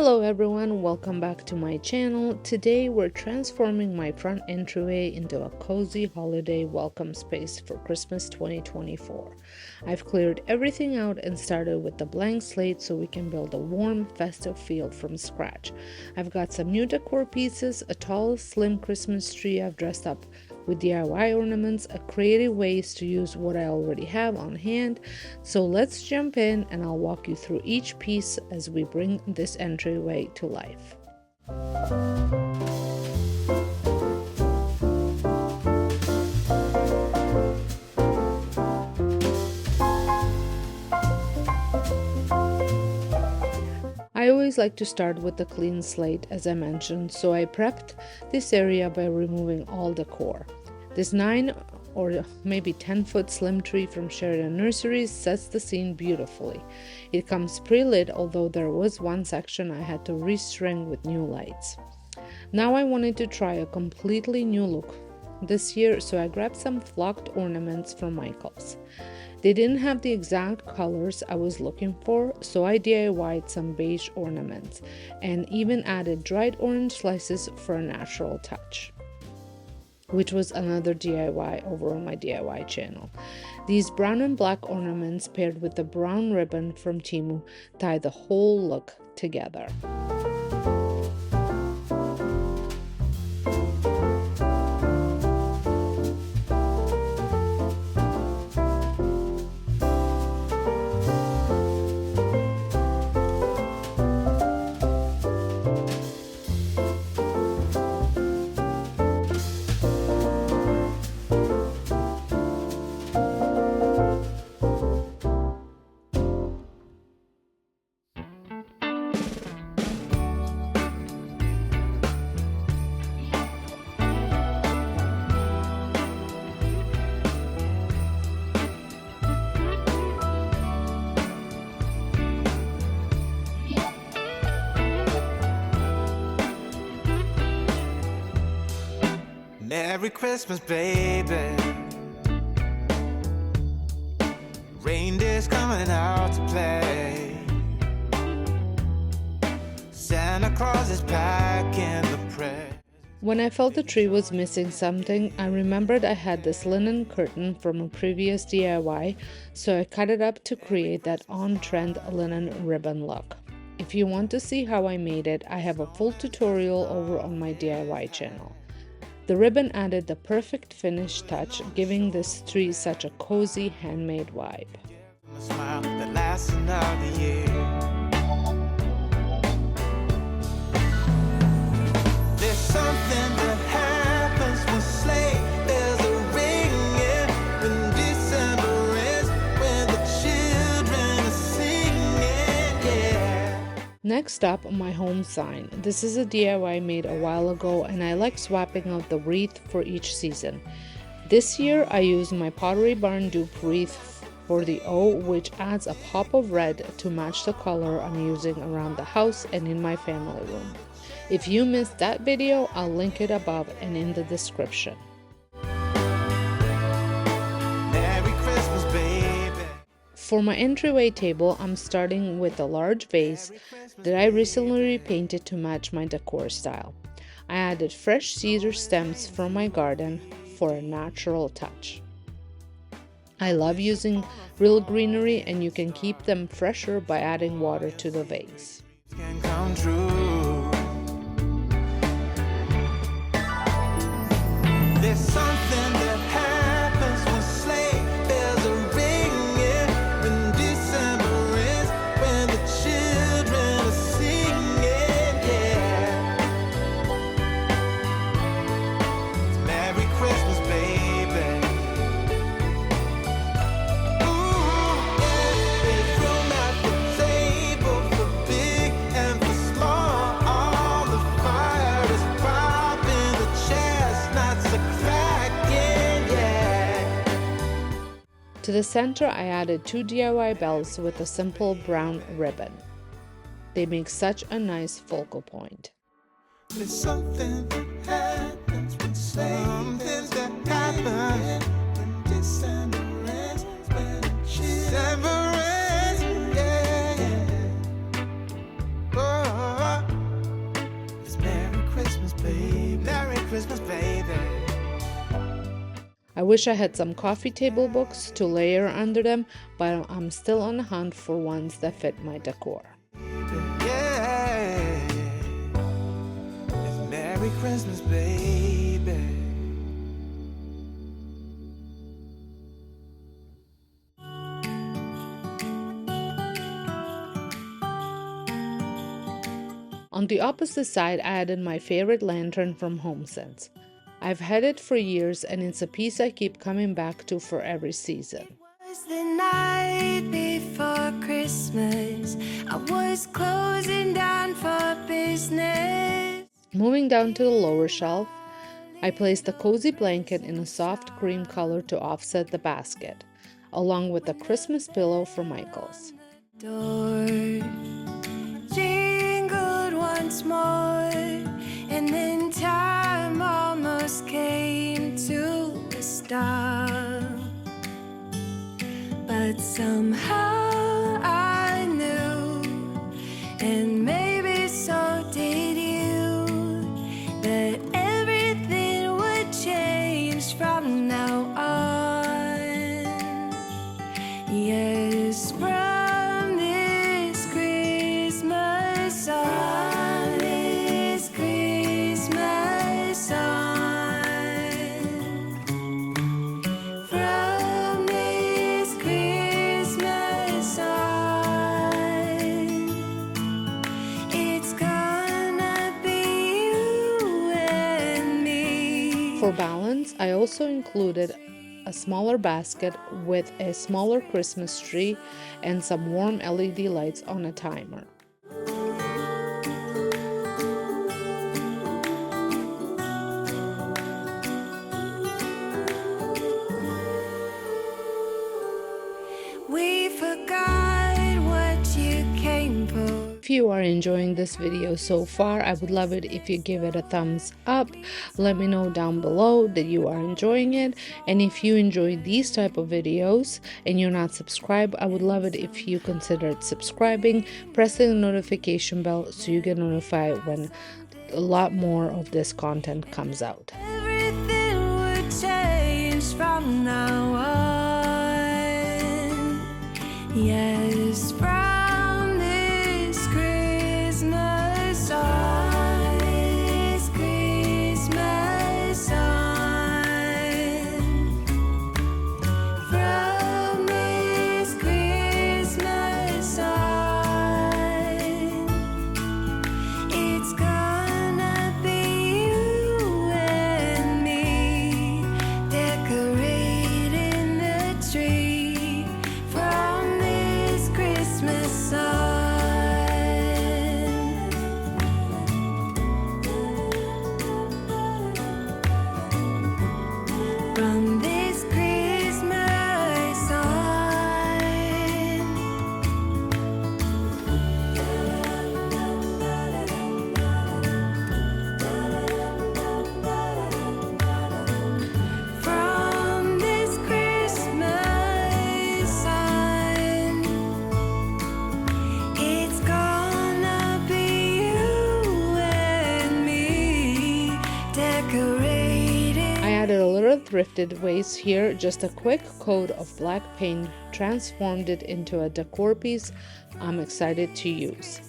Hello everyone, welcome back to my channel. Today we're transforming my front entryway into a cozy holiday welcome space for Christmas 2024. I've cleared everything out and started with the blank slate so we can build a warm, festive feel from scratch. I've got some new decor pieces, a tall, slim Christmas tree I've dressed up with DIY ornaments, a creative ways to use what I already have on hand. So let's jump in and I'll walk you through each piece as we bring this entryway to life. I always like to start with a clean slate, as I mentioned, so I prepped this area by removing all decor. This 9 or maybe 10-foot slim tree from Sheridan Nurseries sets the scene beautifully. It comes pre-lit, although there was one section I had to restring with new lights. Now I wanted to try a completely new look this year, so I grabbed some flocked ornaments from Michael's. They didn't have the exact colors I was looking for, so I DIY'd some beige ornaments and even added dried orange slices for a natural touch, which was another DIY over on my DIY channel. These brown and black ornaments paired with the brown ribbon from Temu tie the whole look together. Merry Christmas, baby. Reindeer's coming out to play. Santa Claus is packing the presents. When I felt the tree was missing something, I remembered I had this linen curtain from a previous DIY, so I cut it up to create that on-trend linen ribbon look. If you want to see how I made it, I have a full tutorial over on my DIY channel. The ribbon added the perfect finish touch, giving this tree such a cozy handmade vibe. A smile that lasts another year. There's something that happens when sleigh bells are ringing, when December ends, when the children are singing, yeah. Next up, my home sign. This is a DIY I made a while ago and I like swapping out the wreath for each season. This year I used my Pottery Barn dupe wreath for the O, which adds a pop of red to match the color I'm using around the house and in my family room. If you missed that video, I'll link it above and in the description. Merry Christmas, baby. For my entryway table, I'm starting with a large vase that I recently repainted to match my decor style. I added fresh cedar stems from my garden for a natural touch. I love using real greenery, and you can keep them fresher by adding water to the vase. Can come true. There's something that happens when sleigh bells are ringing, when December ends, when the children are singing, yeah. It's Merry Christmas, baby. Ooh, yeah. There's room at the table for big and for small. All the fire is popping, the chestnuts are cracking, yeah. To the center, I added 2 DIY bells with a simple brown ribbon. They make such a nice focal point. There's something that happens when something that happens when December ends, when December ends, yeah, yeah. Oh, Christmas, baby. I wish I had some coffee table books to layer under them, but I'm still on the hunt for ones that fit my decor. Yeah, it's Merry Christmas, baby. On the opposite side, I added my favorite lantern from HomeSense. I've had it for years and it's a piece I keep coming back to for every season. It was the night before Christmas. I was closing down for business. Moving down to the lower shelf, I placed a cozy blanket in a soft cream color to offset the basket, along with a Christmas pillow for Michael's. Door jingled once more, and then time almost came to a stop. But somehow I knew, and maybe so did you, that everything would change from now on. Yes, from this Christmas on, this Christmas on, from this Christmas on, it's gonna be you and me. For balance, I also included a smaller basket with a smaller Christmas tree and some warm LED lights on a timer. We forgot what you came for. If you are enjoying this video so far, I would love it if you give it a thumbs up. Let me know down below that you are enjoying it, and if you enjoy these type of videos and you're not subscribed, I would love it if you considered subscribing, pressing the notification bell so you get notified when a lot more of this content comes out. Everything would change from now on. Yes, from this Christmas on, this Christmas on, from this Christmas on, it's gonna be you and me, decorating the tree from this Christmas on. From this Christmas on. From this Christmas on, it's gonna be you and me, decorating. I added a little thrifted vase here, just a quick coat of black paint transformed it into a decor piece I'm excited to use.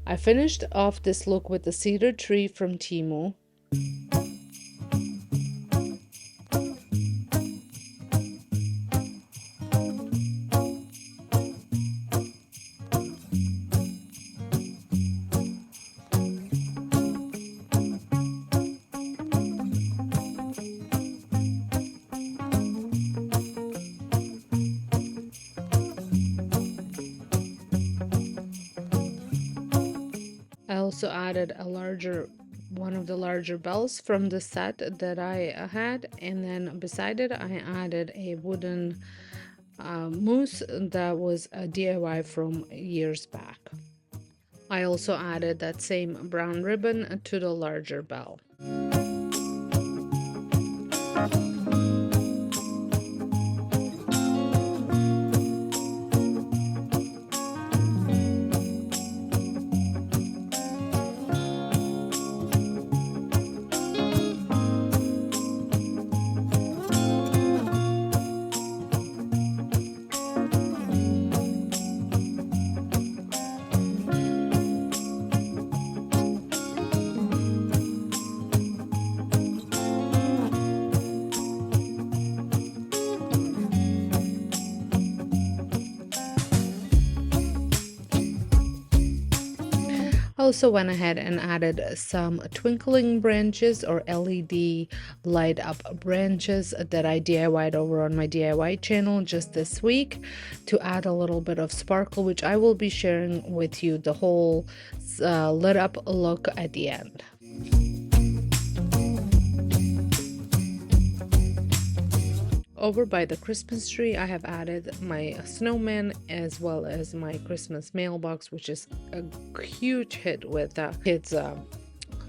I finished off this look with the cedar tree from Temu. I also added one of the larger bells from the set that I had, and then beside it I added a wooden mousse that was a DIY from years back. I also added that same brown ribbon to the larger bell. also went ahead and added some twinkling branches or LED light up branches that I DIY'd over on my DIY channel just this week to add a little bit of sparkle, which I will be sharing with you the whole lit up look at the end. Over by the Christmas tree, I have added my snowman as well as my Christmas mailbox, which is a huge hit with kids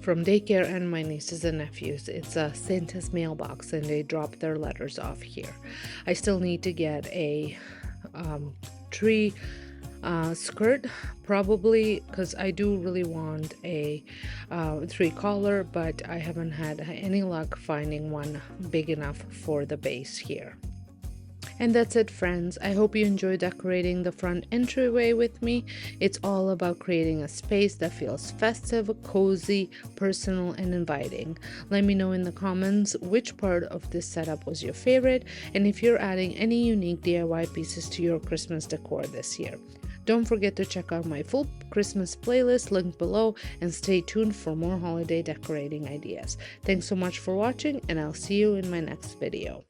from daycare and my nieces and nephews. It's a Santa's mailbox and they drop their letters off here. I still need to get a tree skirt, probably, because I do really want a tree collar, but I haven't had any luck finding one big enough for the base here. And that's it, friends. I hope you enjoy decorating the front entryway with me. It's all about creating a space that feels festive, cozy, personal, and inviting. Let me know in the comments which part of this setup was your favorite, and if you're adding any unique DIY pieces to your Christmas decor this year. Don't forget to check out my full Christmas playlist linked below and stay tuned for more holiday decorating ideas. Thanks so much for watching, and I'll see you in my next video.